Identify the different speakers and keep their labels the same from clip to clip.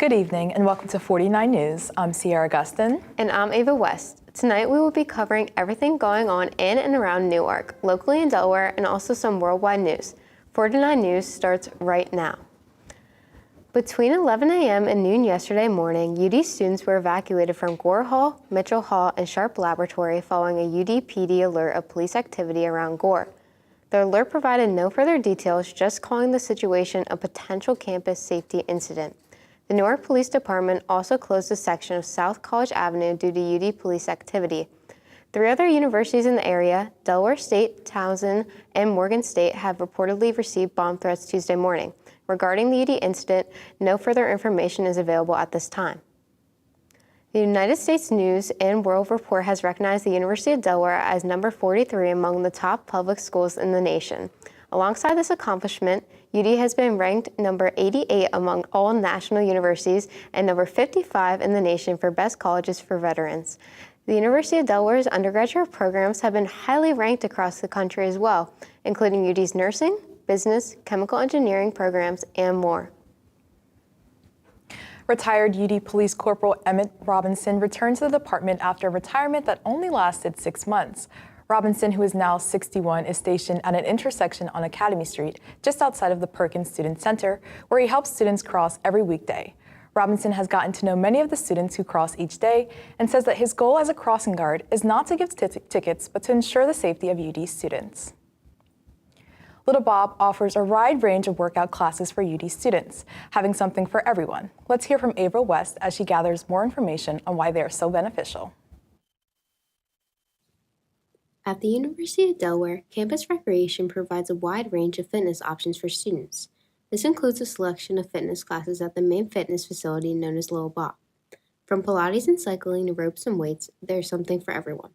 Speaker 1: Good evening and welcome to 49 News. I'm Sierra Gustin.
Speaker 2: And I'm Ava West. Tonight we will be covering everything going on in and around Newark, locally in Delaware, and also some worldwide news. 49 News starts right now. Between 11 a.m. and noon yesterday morning, UD students were evacuated from Gore Hall, Mitchell Hall, and Sharp Laboratory following a UD PD alert of police activity around Gore. The alert provided no further details, just calling the situation a potential campus safety incident. The Newark Police Department also closed a section of South College Avenue due to UD police activity. 3 other universities in the area, Delaware State, Towson, and Morgan State, have reportedly received bomb threats Tuesday morning. Regarding the UD incident, no further information is available at this time. The United States News and World Report has recognized the University of Delaware as number 43 among the top public schools in the nation. Alongside this accomplishment, UD has been ranked number 88 among all national universities and number 55 in the nation for best colleges for veterans. The University of Delaware's undergraduate programs have been highly ranked across the country as well, including UD's nursing, business, chemical engineering programs, and more.
Speaker 1: Retired UD Police Corporal Emmett Robinson returned to the department after a retirement that only lasted 6 months. Robinson, who is now 61, is stationed at an intersection on Academy Street, just outside of the Perkins Student Center, where he helps students cross every weekday. Robinson has gotten to know many of the students who cross each day and says that his goal as a crossing guard is not to give tickets, but to ensure the safety of UD students. Little Bob offers a wide range of workout classes for UD students, having something for everyone. Let's hear from Ava West as she gathers more information on why they are so beneficial.
Speaker 3: At the University of Delaware, campus recreation provides a wide range of fitness options for students. This includes a selection of fitness classes at the main fitness facility known as Little Bob. From Pilates and cycling to ropes and weights, there's something for everyone.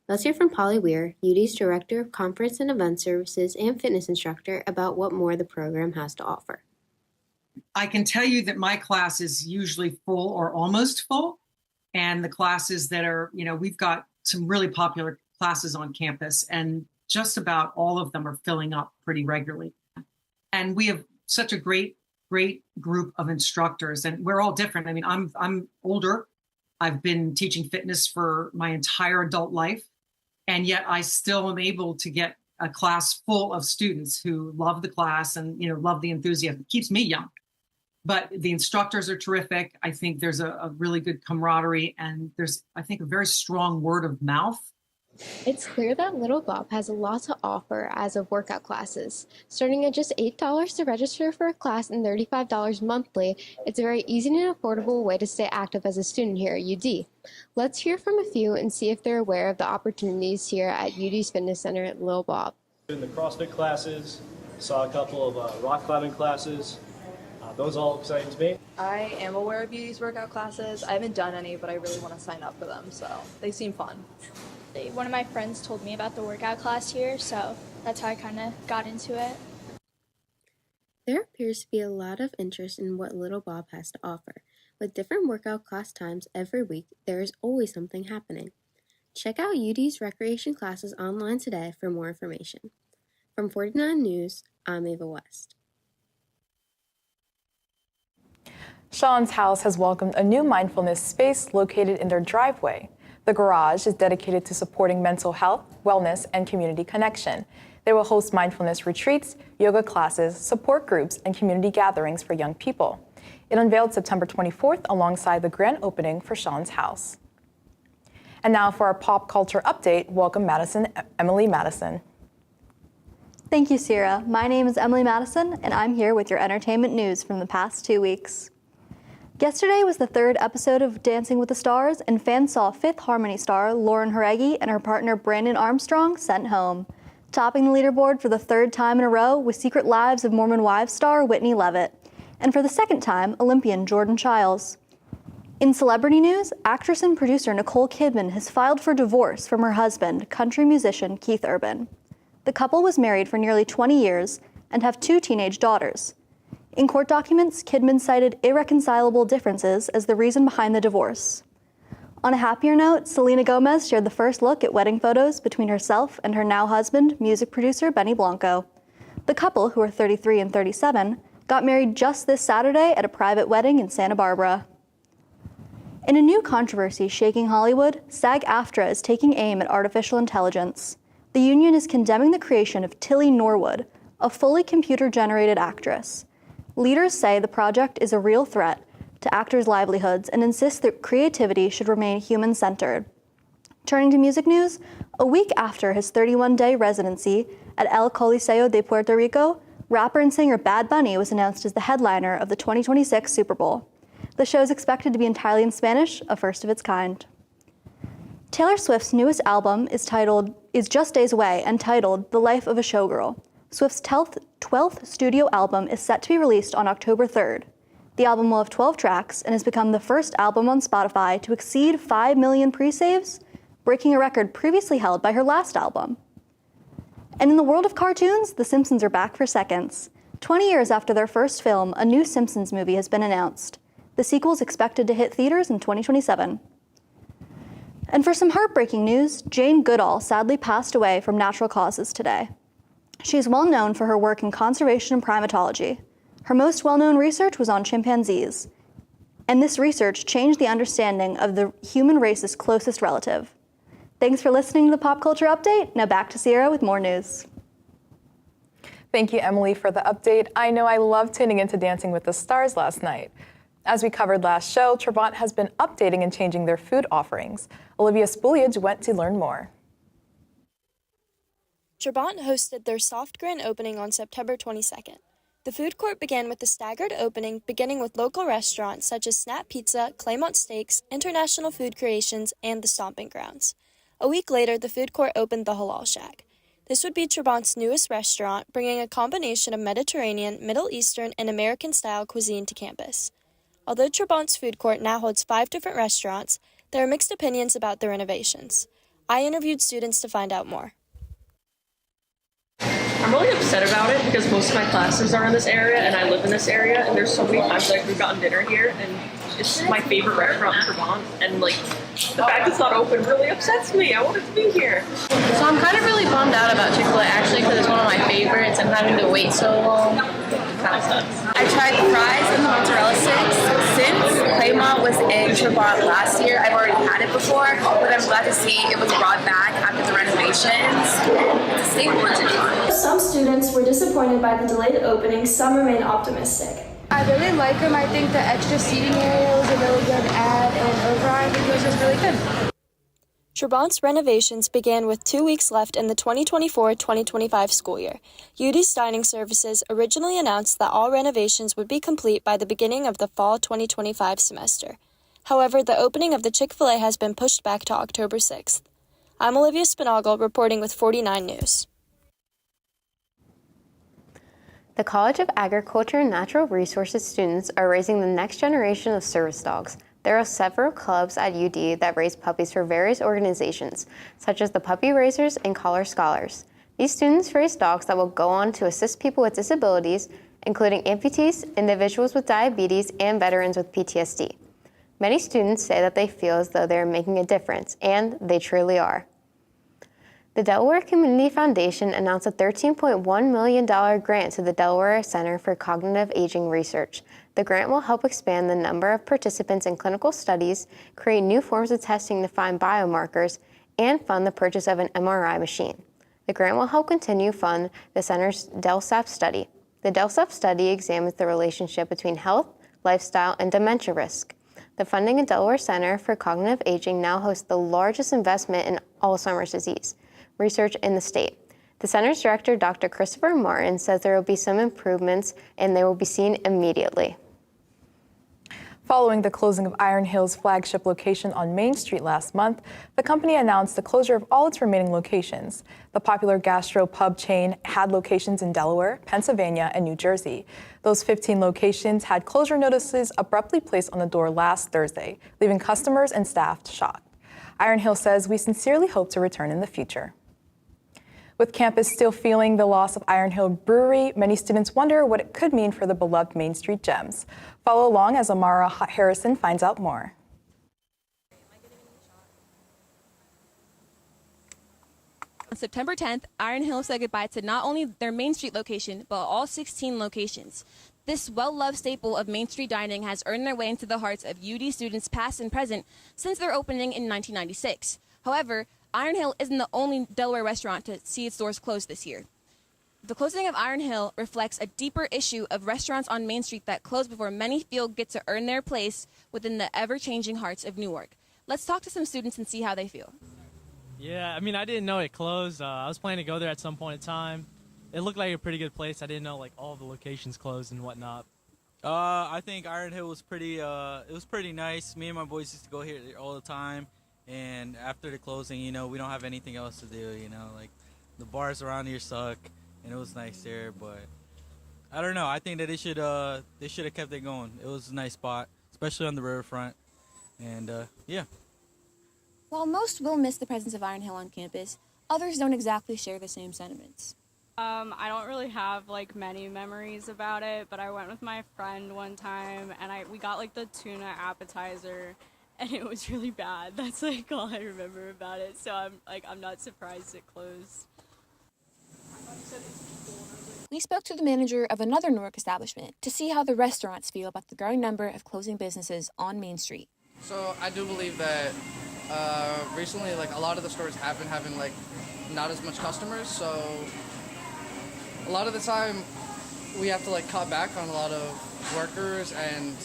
Speaker 3: Let's hear from Polly Weir, UD's Director of Conference and Event Services and Fitness Instructor, about what more the program has to offer.
Speaker 4: I can tell you that my class is usually full or almost full, and the classes that are, we've got some really popular classes on campus, and just about all of them are filling up pretty regularly. And we have such a great group of instructors, and we're all different. I mean, I'm older. I've been teaching fitness for my entire adult life, and yet I still am able to get a class full of students who love the class and, love the enthusiasm. It keeps me young. But the instructors are terrific. I think there's a really good camaraderie, and there's, I think, a very strong word of mouth.
Speaker 5: It's clear that Little Bob has a lot to offer as of workout classes. Starting at just $8 to register for a class and $35 monthly, it's a very easy and affordable way to stay active as a student here at UD. Let's hear from a few and see if they're aware of the opportunities here at UD's Fitness Center at Little Bob.
Speaker 6: In the CrossFit classes, saw a couple of rock climbing classes. Those all exciting to me.
Speaker 7: I am aware of UD's workout classes. I haven't done any, but I really want to sign up for them, so they seem fun.
Speaker 8: One of my friends told me about the workout class here, so that's how I kind of got into it.
Speaker 3: There appears to be a lot of interest in what Little Bob has to offer. With different workout class times every week, there is always something happening. Check out UD's recreation classes online today for more information. From 49 News, I'm Ava West.
Speaker 1: Sean's House has welcomed a new mindfulness space located in their driveway. The garage is dedicated to supporting mental health, wellness, and community connection. They will host mindfulness retreats, yoga classes, support groups, and community gatherings for young people. It unveiled September 24th alongside the grand opening for Sean's House. And now for our pop culture update, welcome Emily Madison.
Speaker 9: Thank you, Sierra. My name is Emily Madison, and I'm here with your entertainment news from the past 2 weeks. Yesterday was the 3rd episode of Dancing with the Stars, and fans saw Fifth Harmony star Lauren Jareggi and her partner Brandon Armstrong sent home. Topping the leaderboard for the 3rd time in a row was Secret Lives of Mormon Wives star Whitney Levitt, and for the 2nd time, Olympian Jordan Childs. In celebrity news, actress and producer Nicole Kidman has filed for divorce from her husband, country musician Keith Urban. The couple was married for nearly 20 years and have 2 teenage daughters. In court documents, Kidman cited irreconcilable differences as the reason behind the divorce. On a happier note, Selena Gomez shared the first look at wedding photos between herself and her now husband, music producer Benny Blanco. The couple, who are 33 and 37, got married just this Saturday at a private wedding in Santa Barbara. In a new controversy shaking Hollywood, SAG-AFTRA is taking aim at artificial intelligence. The union is condemning the creation of Tilly Norwood, a fully computer-generated actress. Leaders say the project is a real threat to actors' livelihoods and insist that creativity should remain human-centered. Turning to music news, a week after his 31-day residency at El Coliseo de Puerto Rico, rapper and singer Bad Bunny was announced as the headliner of the 2026 Super Bowl. The show is expected to be entirely in Spanish, a first of its kind. Taylor Swift's newest album is just days away and titled The Life of a Showgirl. Swift's 12th studio album is set to be released on October 3rd. The album will have 12 tracks and has become the first album on Spotify to exceed 5 million pre-saves, breaking a record previously held by her last album. And in the world of cartoons, The Simpsons are back for seconds. 20 years after their first film, a new Simpsons movie has been announced. The sequel is expected to hit theaters in 2027. And for some heartbreaking news, Jane Goodall sadly passed away from natural causes today. She is well known for her work in conservation and primatology. Her most well-known research was on chimpanzees, and this research changed the understanding of the human race's closest relative. Thanks for listening to the Pop Culture Update. Now back to Sierra with more news.
Speaker 1: Thank you, Emily, for the update. I know I loved tuning into Dancing with the Stars last night. As we covered last show, Trabant has been updating and changing their food offerings. Olivia Spuliage went to learn more.
Speaker 10: Trabant hosted their soft grand opening on September 22nd. The food court began with a staggered opening, beginning with local restaurants such as Snap Pizza, Claymont Steaks, International Food Creations, and the Stomping Grounds. A week later, the food court opened the Halal Shack. This would be Trabant's newest restaurant, bringing a combination of Mediterranean, Middle Eastern, and American-style cuisine to campus. Although Trabant's food court now holds 5 different restaurants, there are mixed opinions about the renovations. I interviewed students to find out more.
Speaker 11: I'm really upset about it because most of my classes are in this area and I live in this area, and there's so many times we've gotten dinner here and it's my favorite restaurant in Trabant, and the fact it's not open really upsets me. I wanted to be here.
Speaker 12: So I'm kind of really bummed out about Chick-fil-A actually because it's one of my favorites and having to wait so long kind of sucks. I tried the fries and the mozzarella sticks since Claymont was in Trabant last year. I've already had it before, but I'm glad to see it was brought back after the renovations. It's a staple in Trabant.
Speaker 13: Some students were disappointed by the delayed opening, some remain optimistic.
Speaker 14: I really like them. I think the extra seating area was a really good add, and overall I think it was just really good.
Speaker 10: Trabant's renovations began with 2 weeks left in the 2024-2025 school year. UD's dining services originally announced that all renovations would be complete by the beginning of the fall 2025 semester. However, the opening of the Chick-fil-A has been pushed back to October 6th. I'm Olivia Spinagle reporting with 49 News.
Speaker 2: The College of Agriculture and Natural Resources students are raising the next generation of service dogs. There are several clubs at UD that raise puppies for various organizations, such as the Puppy Raisers and Collar Scholars. These students raise dogs that will go on to assist people with disabilities, including amputees, individuals with diabetes, and veterans with PTSD. Many students say that they feel as though they are making a difference, and they truly are. The Delaware Community Foundation announced a $13.1 million grant to the Delaware Center for Cognitive Aging Research. The grant will help expand the number of participants in clinical studies, create new forms of testing to find biomarkers, and fund the purchase of an MRI machine. The grant will help continue fund the center's DELSAP study. The DELSAP study examines the relationship between health, lifestyle, and dementia risk. The funding at Delaware Center for Cognitive Aging now hosts the largest investment in Alzheimer's disease research in the state. The center's director, Dr. Christopher Martin, says there will be some improvements and they will be seen immediately.
Speaker 1: Following the closing of Iron Hill's flagship location on Main Street last month, the company announced the closure of all its remaining locations. The popular gastro pub chain had locations in Delaware, Pennsylvania, and New Jersey. Those 15 locations had closure notices abruptly placed on the door last Thursday, leaving customers and staff shocked. Iron Hill says, "We sincerely hope to return in the future." With campus still feeling the loss of Iron Hill Brewery, many students wonder what it could mean for the beloved Main Street gems. Follow along as Amara Harrison finds out more.
Speaker 15: On September 10th, Iron Hill said goodbye to not only their Main Street location, but all 16 locations. This well-loved staple of Main Street dining has earned their way into the hearts of UD students past and present since their opening in 1996. However, Iron Hill isn't the only Delaware restaurant to see its doors closed this year. The closing of Iron Hill reflects a deeper issue of restaurants on Main Street that close before many feel get to earn their place within the ever-changing hearts of Newark. Let's talk to some students and see how they feel.
Speaker 16: Yeah, I mean, I didn't know it closed. I was planning to go there at some point in time. It looked like a pretty good place. I didn't know like all the locations closed and whatnot.
Speaker 17: I think Iron Hill was pretty. It was pretty nice. Me and my boys used to go here all the time. And after the closing, we don't have anything else to do. Like the bars around here suck, and it was nice there. But I don't know. I think that they should have kept it going. It was a nice spot, especially on the riverfront. And yeah.
Speaker 15: While most will miss the presence of Iron Hill on campus, others don't exactly share the same sentiments.
Speaker 18: I don't really have like many memories about it, but I went with my friend one time and we got like the tuna appetizer and it was really bad. That's like all I remember about it. So I'm not surprised it closed.
Speaker 15: We spoke to the manager of another Newark establishment to see how the restaurants feel about the growing number of closing businesses on Main Street.
Speaker 19: So I do believe that recently like a lot of the stores have been having like not as much customers, so a lot of the time we have to like cut back on a lot of workers, and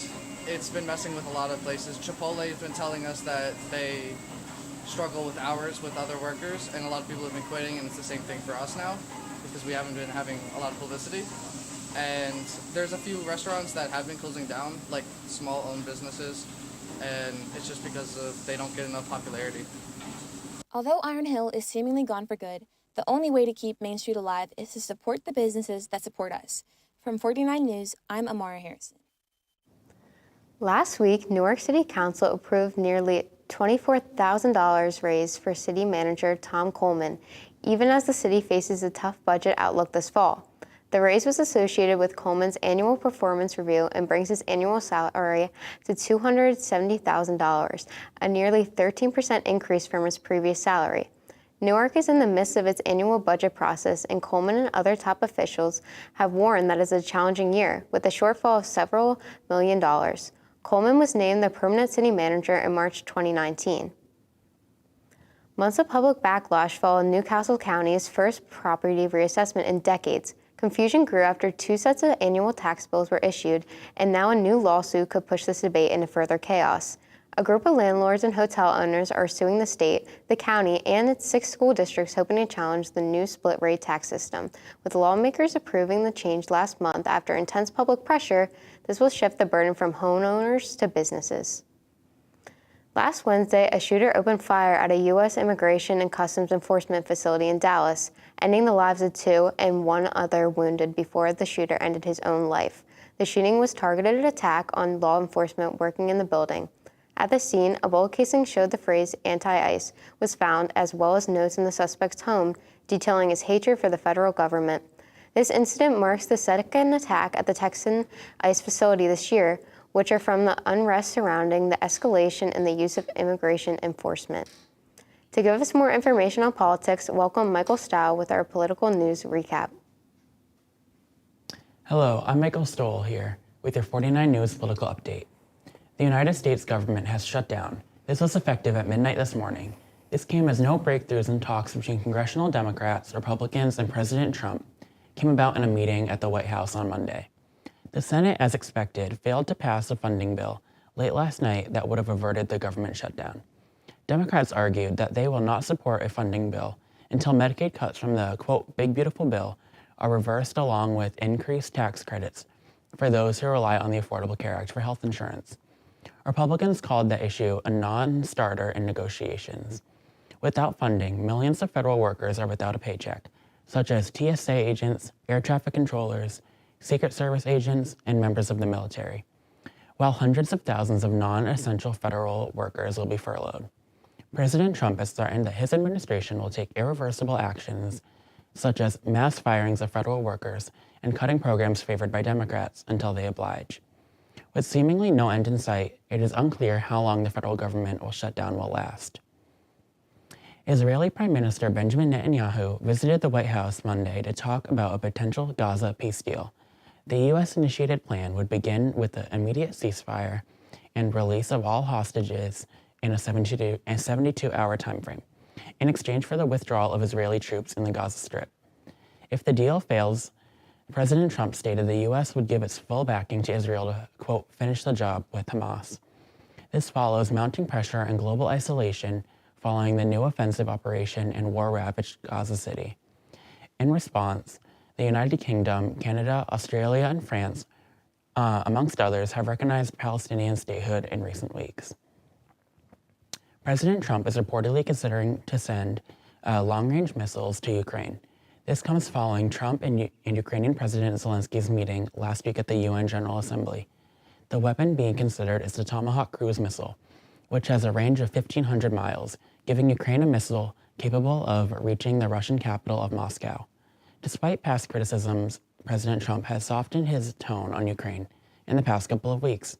Speaker 19: it's been messing with a lot of places. Chipotle's been telling us that they struggle with hours with other workers, and a lot of people have been quitting, and it's the same thing for us now because we haven't been having a lot of publicity. And there's a few restaurants that have been closing down, like small owned businesses, and it's just because they don't get enough popularity.
Speaker 15: Although Iron Hill is seemingly gone for good, the only way to keep Main Street alive is to support the businesses that support us. From 49 News, I'm Amara Harrison.
Speaker 2: Last week, Newark City Council approved nearly $24,000 raised for city manager Tom Coleman, even as the city faces a tough budget outlook this fall. The raise was associated with Coleman's annual performance review and brings his annual salary to $270,000, a nearly 13% increase from his previous salary. Newark is in the midst of its annual budget process, and Coleman and other top officials have warned that it's a challenging year, with a shortfall of several $1 million. Coleman was named the permanent city manager in March 2019. Months of public backlash followed Newcastle County's first property reassessment in decades. Confusion grew after 2 sets of annual tax bills were issued, and now a new lawsuit could push this debate into further chaos. A group of landlords and hotel owners are suing the state, the county, and its 6 school districts, hoping to challenge the new split-rate tax system. With lawmakers approving the change last month after intense public pressure, this will shift the burden from homeowners to businesses. Last Wednesday, a shooter opened fire at a U.S. Immigration and Customs Enforcement facility in Dallas, ending the lives of 2 and 1 other wounded before the shooter ended his own life. The shooting was targeted attack on law enforcement working in the building. At the scene, a bullet casing showed the phrase anti-ICE was found, as well as notes in the suspect's home detailing his hatred for the federal government. This incident marks the second attack at the Texan ICE facility this year, which are from the unrest surrounding the escalation in the use of immigration enforcement. To give us more information on politics, welcome Michael Stowe with our political news recap.
Speaker 20: Hello, I'm Michael Stoll here with your 49 News political update. The United States government has shut down. This was effective at midnight this morning. This came as no breakthroughs in talks between congressional Democrats, Republicans, and President Trump came about in a meeting at the White House on Monday. The Senate, as expected, failed to pass a funding bill late last night that would have averted the government shutdown. Democrats argued that they will not support a funding bill until Medicaid cuts from the, quote, big beautiful bill are reversed, along with increased tax credits for those who rely on the Affordable Care Act for health insurance. Republicans called the issue a non-starter in negotiations. Without funding, millions of federal workers are without a paycheck, such as TSA agents, air traffic controllers, Secret Service agents, and members of the military, while hundreds of thousands of non-essential federal workers will be furloughed. President Trump has threatened that his administration will take irreversible actions, such as mass firings of federal workers and cutting programs favored by Democrats until they oblige. With seemingly no end in sight, it is unclear how long the federal government shutdown will last. Israeli Prime Minister Benjamin Netanyahu visited the White House Monday to talk about a potential Gaza peace deal. The U.S.-initiated plan would begin with the immediate ceasefire and release of all hostages in a 72-hour timeframe, in exchange for the withdrawal of Israeli troops in the Gaza Strip. If the deal fails, President Trump stated the U.S. would give its full backing to Israel to, quote, finish the job with Hamas. This follows mounting pressure and global isolation following the new offensive operation in war-ravaged Gaza City. In response, the United Kingdom, Canada, Australia, and France, amongst others, have recognized Palestinian statehood in recent weeks. President Trump is reportedly considering to send long-range missiles to Ukraine. This comes following Trump and Ukrainian President Zelensky's meeting last week at the UN General Assembly. The weapon being considered is the Tomahawk cruise missile, which has a range of 1,500 miles, giving Ukraine a missile capable of reaching the Russian capital of Moscow. Despite past criticisms, President Trump has softened his tone on Ukraine in the past couple of weeks,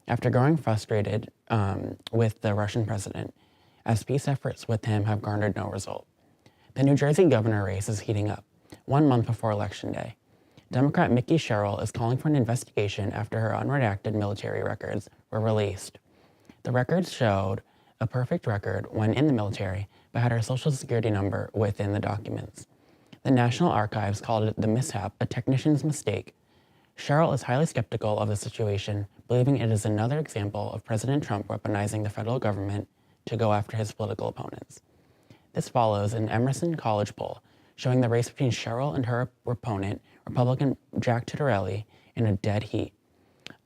Speaker 20: after growing frustrated with the Russian president, as peace efforts with him have garnered no result. The New Jersey governor race is heating up, 1 month before Election Day. Democrat Mickey Sherrill is calling for an investigation after her unredacted military records were released. The records showed a perfect record when in the military, but had her social security number within the documents. The National Archives called the mishap a technician's mistake. Sherrill is highly skeptical of the situation, believing it is another example of President Trump weaponizing the federal government to go after his political opponents. This follows an Emerson College poll showing the race between Sherrill and her opponent, Republican Jack Tittarelli, in a dead heat.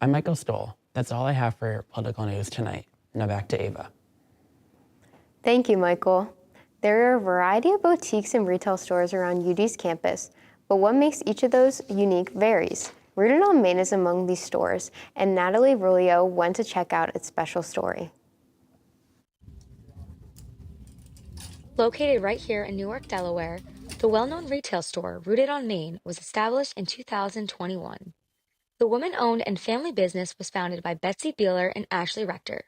Speaker 20: I'm Michael Stoll. That's all I have for your political news tonight. Now back to Ava.
Speaker 2: Thank you, Michael. There are a variety of boutiques and retail stores around UD's campus, but what makes each of those unique varies. Rooted on Main is among these stores, and Natalie Rulio went to check out its special story.
Speaker 21: Located right here in Newark, Delaware, the well-known retail store Rooted on Main was established in 2021. The woman-owned and family business was founded by Betsy Beeler and Ashley Rector.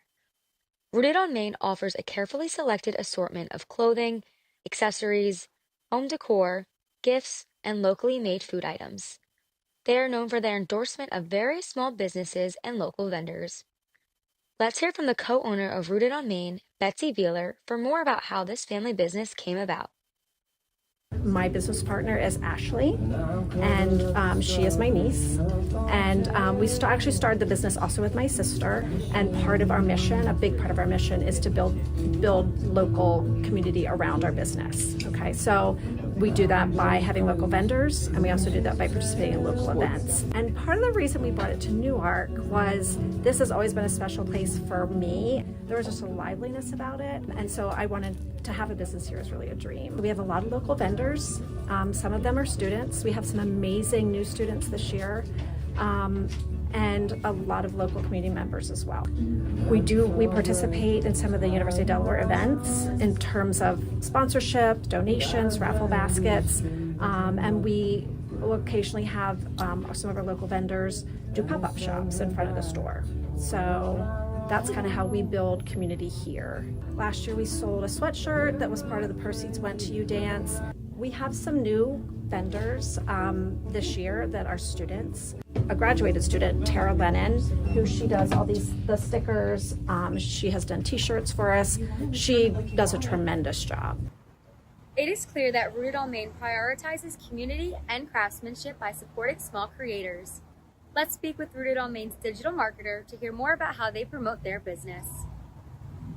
Speaker 21: Rooted on Main offers a carefully selected assortment of clothing, accessories, home decor, gifts, and locally made food items. They are known for their endorsement of various small businesses and local vendors. Let's hear from the co-owner of Rooted on Main, Betsy Beeler, for more about how this family business came about.
Speaker 22: My business partner is Ashley, and she is my niece. And we actually started the business also with my sister. And part of our mission, a big part of our mission, is to build local community around our business. Okay, so we do that by having local vendors, and we also do that by participating in local events. And part of the reason we brought it to Newark was this has always been a special place for me. There was just a liveliness about it, and so I wanted to have a business here is really a dream. We have a lot of local vendors. Some of them are students. We have some amazing new students this year, and a lot of local community members as well. We participate in some of the University of Delaware events in terms of sponsorship, donations, raffle baskets, and we will occasionally have some of our local vendors do pop-up shops in front of the store. So that's kind of how we build community here. Last year we sold a sweatshirt that was part of the proceeds went to UDance. We have some new vendors this year that are students. A graduated student, Tara Lennon, who she does all the stickers. She has done t-shirts for us. She does a tremendous job.
Speaker 21: It is clear that Rooted on Main prioritizes community and craftsmanship by supporting small creators. Let's speak with Rooted on Main's digital marketer to hear more about how they promote their business.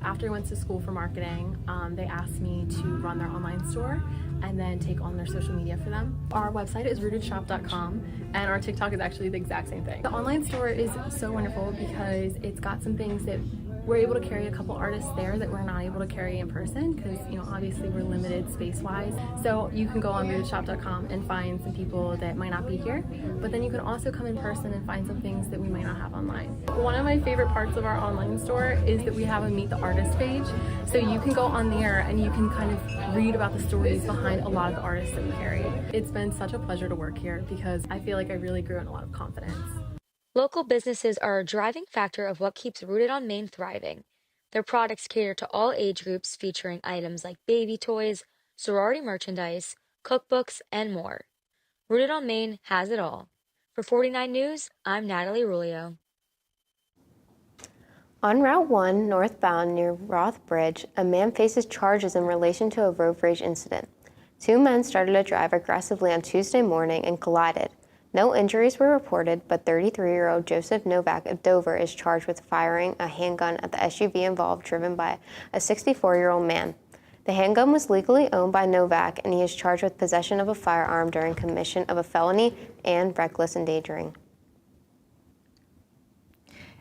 Speaker 23: After I went to school for marketing, they asked me to run their online store and then take on their social media for them. Our website is rootedshop.com, and our TikTok is actually the exact same thing. The online store is so wonderful because it's got some things that we're able to carry a couple artists there that we're not able to carry in person because, obviously we're limited space-wise. So you can go on rootedshop.com and find some people that might not be here, but then you can also come in person and find some things that we might not have online. One of my favorite parts of our online store is that we have a Meet the Artist page. So you can go on there and you can kind of read about the stories behind a lot of the artists that we carry. It's been such a pleasure to work here because I feel like I really grew in a lot of confidence.
Speaker 21: Local businesses are a driving factor of what keeps Rooted on Main thriving. Their products cater to all age groups, featuring items like baby toys, sorority merchandise, cookbooks, and more. Rooted on Main has it all. For 49 News, I'm Natalie Rulio.
Speaker 2: On Route 1, northbound near Roth Bridge, a man faces charges in relation to a road rage incident. Two men started to drive aggressively on Tuesday morning and collided. No injuries were reported, but 33-year-old Joseph Novak of Dover is charged with firing a handgun at the SUV involved, driven by a 64-year-old man. The handgun was legally owned by Novak, and he is charged with possession of a firearm during commission of a felony and reckless endangering.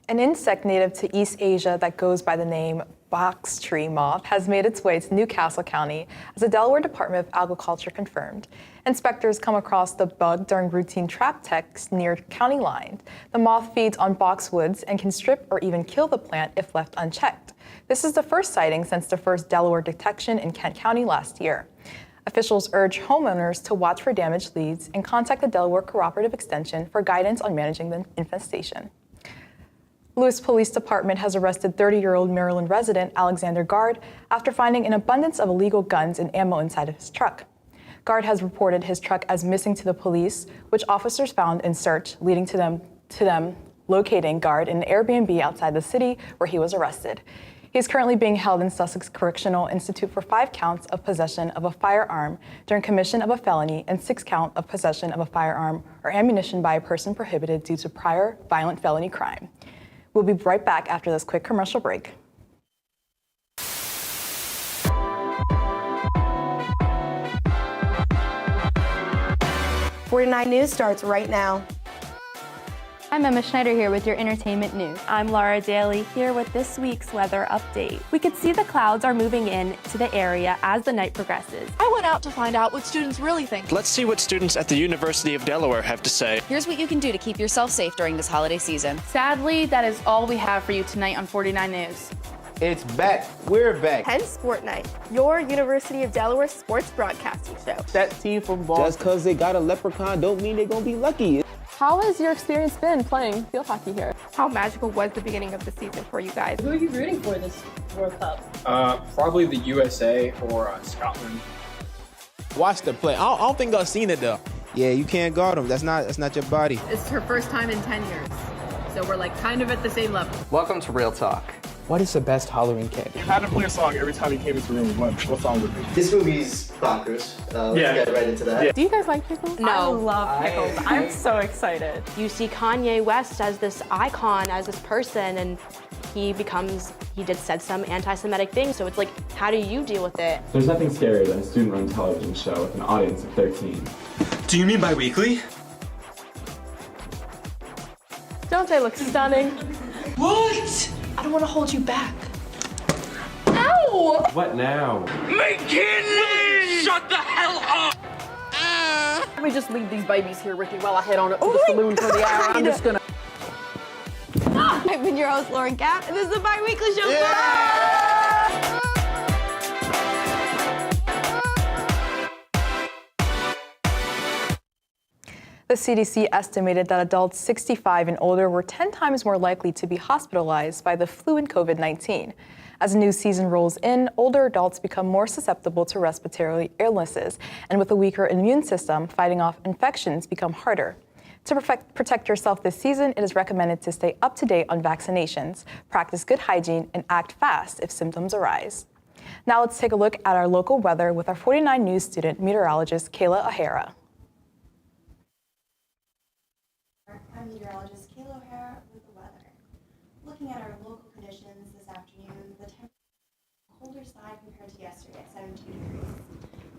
Speaker 1: An insect native to East Asia that goes by the name box tree moth has made its way to Newcastle County, as the Delaware Department of Agriculture confirmed. Inspectors come across the bug during routine trap checks near county lines. The moth feeds on boxwoods and can strip or even kill the plant if left unchecked. This is the first sighting since the first Delaware detection in Kent County last year. Officials urge homeowners to watch for damaged leads and contact the Delaware Cooperative Extension for guidance on managing the infestation. Lewis Police Department has arrested 30-year-old Maryland resident Alexander Gard after finding an abundance of illegal guns and ammo inside of his truck. Gard has reported his truck as missing to the police, which officers found in search, leading to them locating Gard in an Airbnb outside the city where he was arrested. He is currently being held in Sussex Correctional Institute for 5 counts of possession of a firearm during commission of a felony and 6 counts of possession of a firearm or ammunition by a person prohibited due to prior violent felony crime. We'll be right back after this quick commercial break.
Speaker 4: #49 News starts right now.
Speaker 5: I'm Emma Schneider here with your entertainment news.
Speaker 6: I'm Laura Daly here with this week's weather update. We could see the clouds are moving in to the area as the night progresses.
Speaker 24: I went out to find out what students really think.
Speaker 25: Let's see what students at the University of Delaware have to say.
Speaker 26: Here's what you can do to keep yourself safe during this holiday season.
Speaker 27: Sadly, that is all we have for you tonight on 49 News.
Speaker 28: It's back. We're back.
Speaker 24: Hence Sport Night, your University of Delaware sports broadcasting show.
Speaker 28: That team from Boston. Just because they got a leprechaun don't mean they're going to be lucky.
Speaker 23: How has your experience been playing field hockey here?
Speaker 24: How magical was the beginning of the season for you guys?
Speaker 29: Who are you rooting for this World Cup?
Speaker 28: Probably the USA or Scotland. Watch the play. I don't think I've seen it though. Yeah, you can't guard them. That's not your body.
Speaker 23: It's her first time in 10 years, so we're like kind of at the same level.
Speaker 28: Welcome to Real Talk. What is the best Halloween candy?
Speaker 30: You had to play a song every time you came into the room. What song would it be?
Speaker 31: This movie's bonkers. Let's get right into that.
Speaker 23: Yeah. Do you guys like pickles?
Speaker 27: No. I love pickles. I'm so excited. You see Kanye West as this icon, as this person, and he said some anti-Semitic things. So it's like, how do you deal with it?
Speaker 32: There's nothing scarier than a student-run television show with an audience of 13.
Speaker 30: Do you mean bi-weekly?
Speaker 23: Don't they look stunning?
Speaker 29: What? I don't want to hold you back.
Speaker 23: Ow!
Speaker 32: What now?
Speaker 29: McKinley! Shut the hell up!
Speaker 23: Let me just leave these babies here with you while I head on up to the saloon for the hour. I'm just gonna.
Speaker 24: I've been your host, Lauren Gapp, and this is the bi-weekly show.
Speaker 1: The CDC estimated that adults 65 and older were 10 times more likely to be hospitalized by the flu and COVID-19. As the new season rolls in, older adults become more susceptible to respiratory illnesses, and with a weaker immune system, fighting off infections become harder. To protect yourself this season, it is recommended to stay up to date on vaccinations, practice good hygiene, and act fast if symptoms arise. Now let's take a look at our local weather with our 49 News student meteorologist Kayla O'Hara.
Speaker 33: I'm meteorologist Kayla O'Hara with the weather. Looking at our local conditions this afternoon, the temperature is on the colder side compared to yesterday at 72 degrees.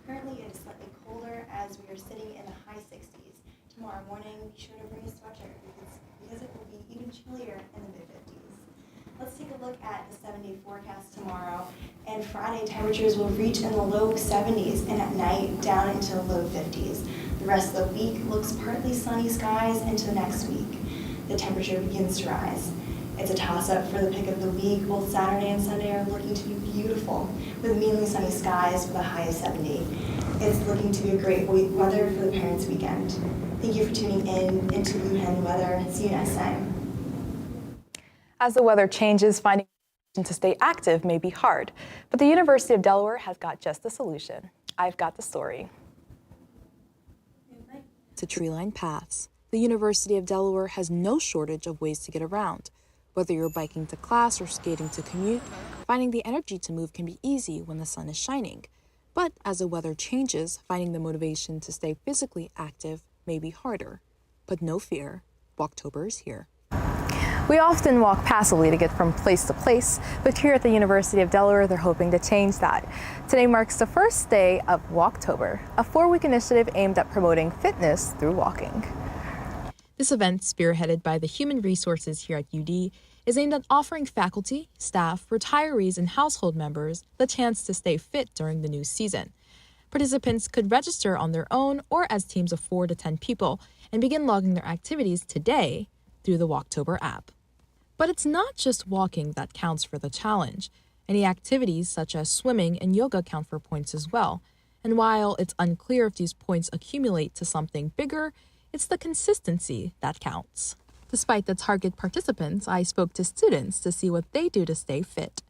Speaker 33: Currently, it is slightly colder as we are sitting in the high 60s. Tomorrow morning, be sure to bring a sweatshirt because it will be even chillier in the mid-50s. Let's take a look at the 7-day forecast tomorrow. And Friday, temperatures will reach in the low 70s and at night down into the low 50s. The rest of the week looks partly sunny skies into next week. The temperature begins to rise. It's a toss-up for the pick of the week. Both Saturday and Sunday are looking to be beautiful with mainly sunny skies with a high of 70. It's looking to be a great weather for the Parents' Weekend. Thank you for tuning in into Blue Hen Weather. See you next time.
Speaker 1: As the weather changes, finding to stay active may be hard, but the University of Delaware has got just the solution. I've got the story.
Speaker 34: To tree-lined paths,
Speaker 1: The University of Delaware has no shortage of ways to get around. Whether you're biking to class or skating to commute, finding the energy to move can be easy when the sun is shining. But as the weather changes, finding the motivation to stay physically active may be harder. But no fear, Walktober is here. We often walk passively to get from place to place, but here at the University of Delaware, they're hoping to change that. Today marks the first day of Walktober, a 4-week initiative aimed at promoting fitness through walking. This event, spearheaded by the Human Resources here at UD, is aimed at offering faculty, staff, retirees, and household members the chance to stay fit during the new season. Participants could register on their own or as teams of 4 to 10 people and begin logging their activities today through the Walktober app. But it's not just walking that counts for the challenge. Any activities such as swimming and yoga count for points as well. And while it's unclear if these points accumulate to something bigger, it's the consistency that counts. Despite the target participants, I spoke to students to see what they do to stay fit.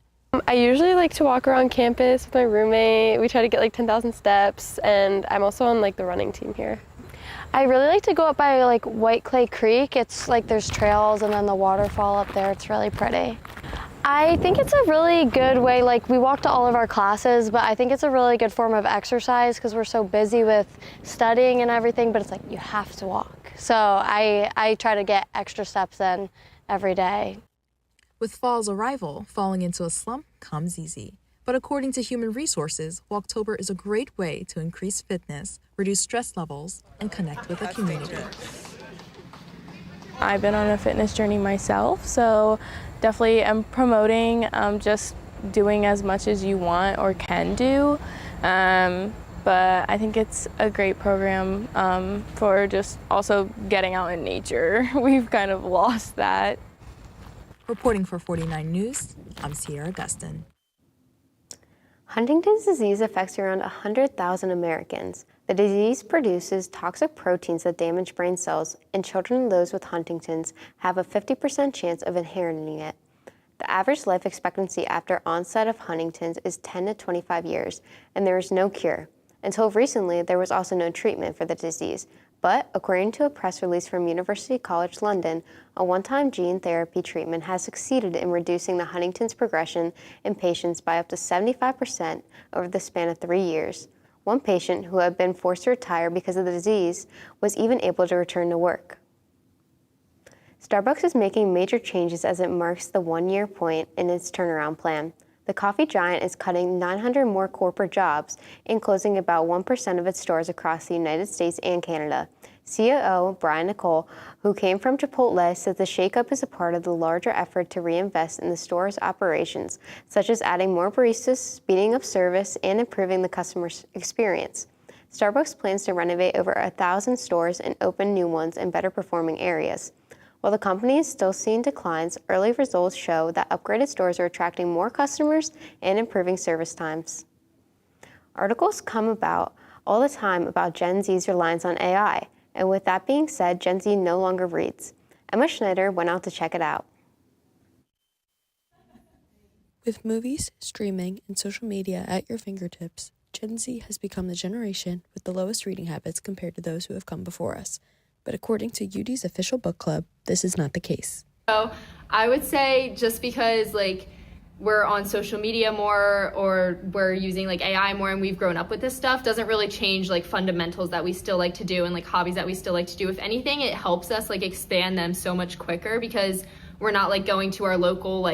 Speaker 3: I usually like to walk around campus with my roommate. We try to get like 10,000 steps, and I'm also on like the running team here.
Speaker 7: I really like to go up by like White Clay Creek. It's like there's trails and then the waterfall up there. It's really pretty. I think it's a really good way, like we walk to all of our classes, but I think it's a really good form of exercise because we're so busy with studying and everything, but it's like you have to walk. So I try to get extra steps in every day.
Speaker 1: With fall's arrival, falling into a slump comes easy. But according to Human Resources, Walktober is a great way to increase fitness, reduce stress levels, and connect with the community.
Speaker 27: I've been on a fitness journey myself, so definitely am promoting just doing as much as you want or can do. But I think it's a great program for just also getting out in nature. We've kind of lost that.
Speaker 1: Reporting for 49 News, I'm Sierra Gustin.
Speaker 2: Huntington's disease affects around 100,000 Americans. The disease produces toxic proteins that damage brain cells, and children and those with Huntington's have a 50% chance of inheriting it. The average life expectancy after onset of Huntington's is 10 to 25 years, and there is no cure. Until recently, there was also no treatment for the disease. But according to a press release from University College London, a one-time gene therapy treatment has succeeded in reducing the Huntington's progression in patients by up to 75% over the span of 3 years. One patient who had been forced to retire because of the disease was even able to return to work. Starbucks is making major changes as it marks the 1-year point in its turnaround plan. The coffee giant is cutting 900 more corporate jobs and closing about 1% of its stores across the United States and Canada. COO Brian Nicole, who came from Chipotle, says the shakeup is a part of the larger effort to reinvest in the store's operations, such as adding more baristas, speeding up service, and improving the customer experience. Starbucks plans to renovate over 1,000 stores and open new ones in better performing areas. While the company is still seeing declines, early results show that upgraded stores are attracting more customers and improving service times. Articles come about all the time about Gen Z's reliance on AI, and with that being said, Gen Z no longer reads. Emma Schneider went out to check it out.
Speaker 8: With movies, streaming, and social media at your fingertips, Gen Z has become the generation with the lowest reading habits compared to those who have come before us. But according to UD's official book club, this is not the case.
Speaker 9: So I would say just because we're on social media more or we're using AI more and we've grown up with this stuff doesn't really change fundamentals that we still like to do and hobbies that we still like to do. If anything, it helps us expand them so much quicker because we're not going to our local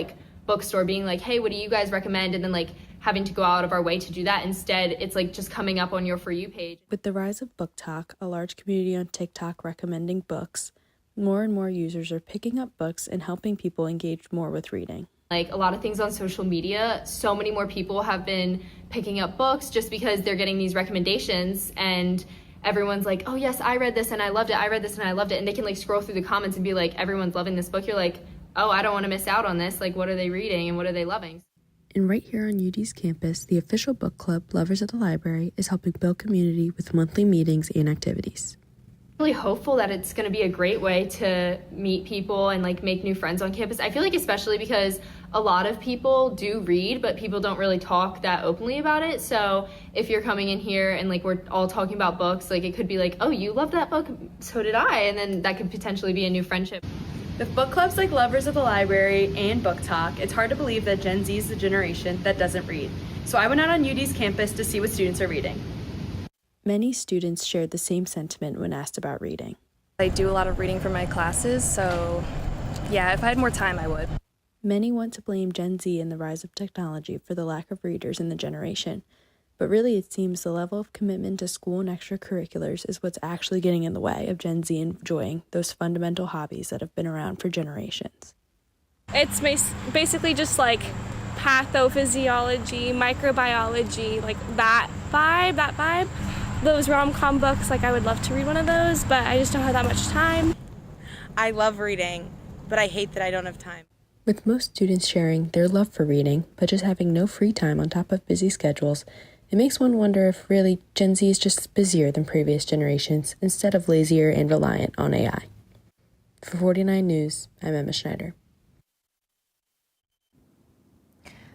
Speaker 9: bookstore being hey, what do you guys recommend? And then having to go out of our way to do that. Instead, it's just coming up on your For You page.
Speaker 8: With the rise of Book Talk, a large community on TikTok recommending books, more and more users are picking up books and helping people engage more with reading.
Speaker 9: A lot of things on social media, so many more people have been picking up books just because they're getting these recommendations and everyone's oh yes, I read this and I loved it, I read this and I loved it. And they can scroll through the comments and be everyone's loving this book. You're oh, I don't want to miss out on this. What are they reading and what are they loving?
Speaker 8: And right here on UD's campus, the official book club, Lovers of the Library, is helping build community with monthly meetings and activities.
Speaker 9: really hopeful that it's going to be a great way to meet people and like make new friends on campus. I feel like especially because a lot of people do read, but people don't really talk that openly about it. So if you're coming in here and like we're all talking about books, like it could be like, oh, you love that book, so did I, and then that could potentially be a new friendship.
Speaker 6: With book clubs like Lovers of the Library and Book Talk, it's hard to believe that Gen Z is the generation that doesn't read. So I went out on UD's campus to see what students are reading.
Speaker 8: Many students shared the same sentiment when asked about reading.
Speaker 23: I do a lot of reading for my classes, so yeah, if I had more time, I would.
Speaker 8: Many want to blame Gen Z and the rise of technology for the lack of readers in the generation, but really it seems the level of commitment to school and extracurriculars is what's actually getting in the way of Gen Z enjoying those fundamental hobbies that have been around for generations.
Speaker 3: It's basically just like pathophysiology, microbiology, like that vibe. Those rom-com books, like I would love to read one of those, but I just don't have that much time.
Speaker 4: I love reading, but I hate that I don't have time.
Speaker 8: With most students sharing their love for reading, but just having no free time on top of busy schedules, it makes one wonder if really Gen Z is just busier than previous generations instead of lazier and reliant on AI. For 49 News, I'm Emma Schneider.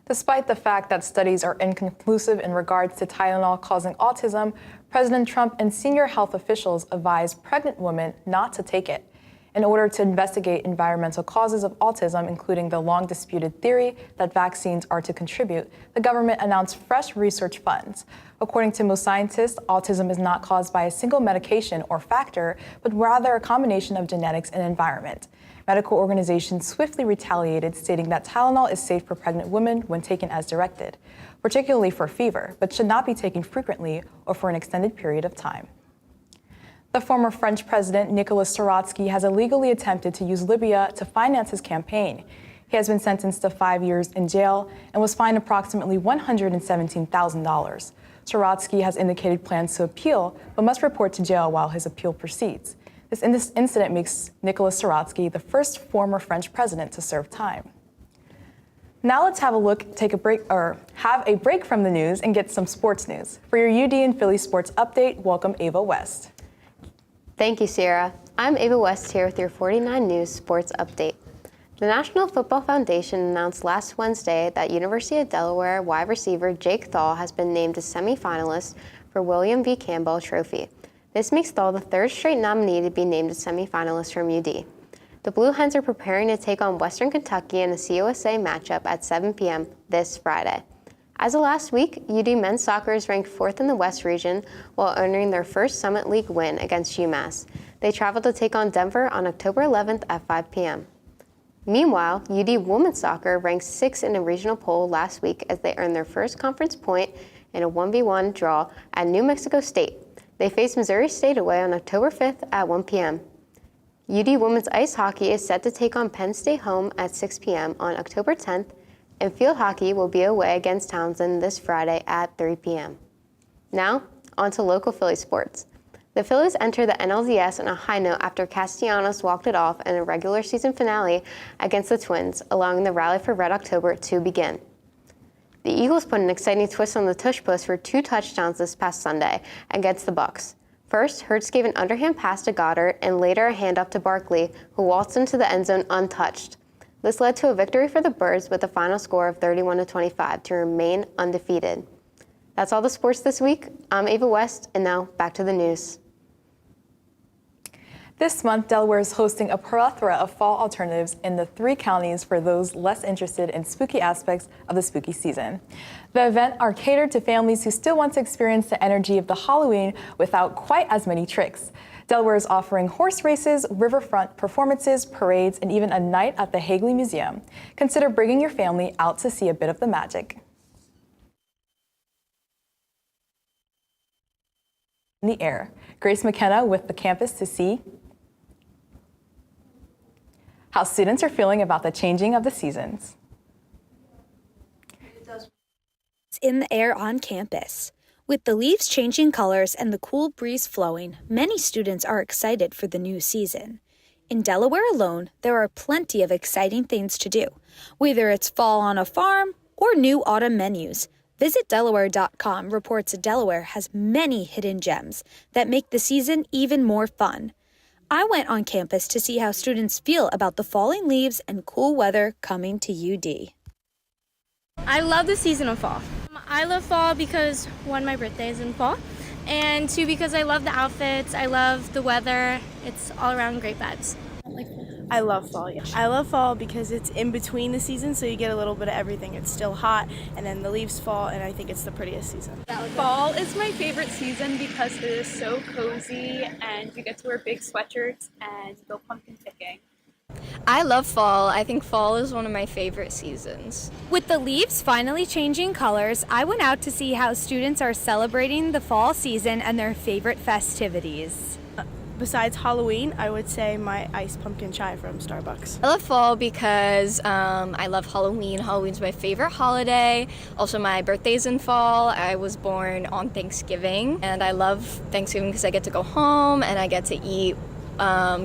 Speaker 1: Despite the fact that studies are inconclusive in regards to Tylenol causing autism, President Trump and senior health officials advised pregnant women not to take it in order to investigate environmental causes of autism, including the long-disputed theory that vaccines are to contribute. The government announced fresh research funds. According to most scientists, autism is not caused by a single medication or factor, but rather a combination of genetics and environment. Medical organizations swiftly retaliated, stating that Tylenol is safe for pregnant women when taken as directed, particularly for fever, but should not be taken frequently or for an extended period of time. The former French president, Nicolas Sarkozy, has illegally attempted to use Libya to finance his campaign. He has been sentenced to 5 years in jail and was fined approximately $117,000. Sarkozy has indicated plans to appeal, but must report to jail while his appeal proceeds. This incident makes Nicolas Sarkozy the first former French president to serve time. Now let's have a break from the news and get some sports news. For your UD and Philly sports update, welcome Ava West.
Speaker 2: Thank you, Sierra. I'm Ava West here with your 49 News Sports Update. The National Football Foundation announced last Wednesday that University of Delaware wide receiver Jake Thal has been named a semifinalist for William V. Campbell Trophy. This makes Thal the third straight nominee to be named a semifinalist from UD. The Blue Hens are preparing to take on Western Kentucky in a CUSA matchup at 7 p.m. this Friday. As of last week, UD men's soccer is ranked 4th in the West region while earning their first Summit League win against UMass. They travel to take on Denver on October 11th at 5 p.m. Meanwhile, UD women's soccer ranked 6th in a regional poll last week as they earned their first conference point in a 1v1 draw at New Mexico State. They face Missouri State away on October 5th at 1 p.m. UD women's ice hockey is set to take on Penn State home at 6 p.m. on October 10th, and field hockey will be away against Townsend this Friday at 3 p.m. Now, on to local Philly sports. The Phillies enter the NLDS on a high note after Castellanos walked it off in a regular season finale against the Twins, allowing the Rally for Red October to begin. The Eagles put an exciting twist on the tush push for 2 touchdowns this past Sunday against the Bucks. First, Hurts gave an underhand pass to Goddard and later a handoff to Barkley, who waltzed into the end zone untouched. This led to a victory for the Birds with a final score of 31-25 to remain undefeated. That's all the sports this week. I'm Ava West, and now back to the news.
Speaker 1: This month, Delaware is hosting a plethora of fall alternatives in the 3 counties for those less interested in spooky aspects of the spooky season. The event are catered to families who still want to experience the energy of the Halloween without quite as many tricks. Delaware is offering horse races, riverfront performances, parades, and even a night at the Hagley Museum. Consider bringing your family out to see a bit of the magic. In the air, Grace McKenna with the campus to see how students are feeling about the changing of the seasons.
Speaker 10: It's in the air on campus. With the leaves changing colors and the cool breeze flowing, many students are excited for the new season. In Delaware alone, there are plenty of exciting things to do. Whether it's fall on a farm or new autumn menus, VisitDelaware.com reports Delaware has many hidden gems that make the season even more fun. I went on campus to see how students feel about the falling leaves and cool weather coming to UD.
Speaker 3: I love the season of fall. I love fall because, one, my birthday is in fall, and two, because I love the outfits, I love the weather. It's all around great vibes.
Speaker 5: I love fall, yeah. I love fall because it's in between the seasons, so you get a little bit of everything. It's still hot, and then the leaves fall, and I think it's the prettiest season.
Speaker 11: Fall is my favorite season because it is so cozy, and you get to wear big sweatshirts and go pumpkin picking.
Speaker 12: I love fall. I think fall is one of my favorite seasons.
Speaker 10: With the leaves finally changing colors, I went out to see how students are celebrating the fall season and their favorite festivities.
Speaker 5: Besides Halloween, I would say my iced pumpkin chai from Starbucks.
Speaker 12: I love fall because I love Halloween. Halloween's my favorite holiday. Also, my birthday's in fall. I was born on Thanksgiving, and I love Thanksgiving because I get to go home and I get to eat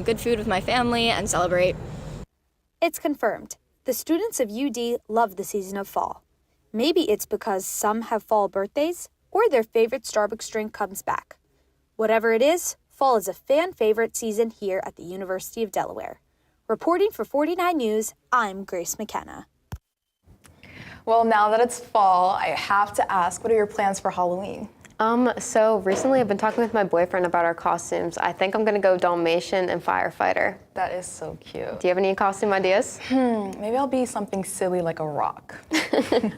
Speaker 12: good food with my family and celebrate.
Speaker 10: It's confirmed. The students of UD love the season of fall. Maybe it's because some have fall birthdays or their favorite Starbucks drink comes back. Whatever it is, fall is a fan favorite season here at the University of Delaware. Reporting for 49 News, I'm Grace McKenna.
Speaker 1: Well, now that it's fall, I have to ask, what are your plans for Halloween?
Speaker 2: So recently I've been talking with my boyfriend about our costumes. I think I'm gonna go Dalmatian and firefighter.
Speaker 1: That is so cute.
Speaker 2: Do you have any costume ideas?
Speaker 1: Maybe I'll be something silly like a rock.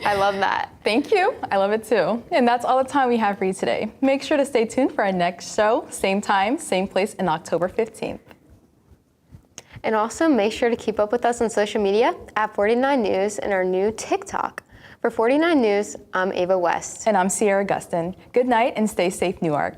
Speaker 2: I love that.
Speaker 1: Thank you. I love it too. And that's all the time we have for you today. Make sure to stay tuned for our next show, same time, same place, on October 15th.
Speaker 2: And also make sure to keep up with us on social media at 49 News and our new TikTok. For 49 News, I'm Ava West.
Speaker 1: And I'm Sierra Gustin. Good night and stay safe, Newark.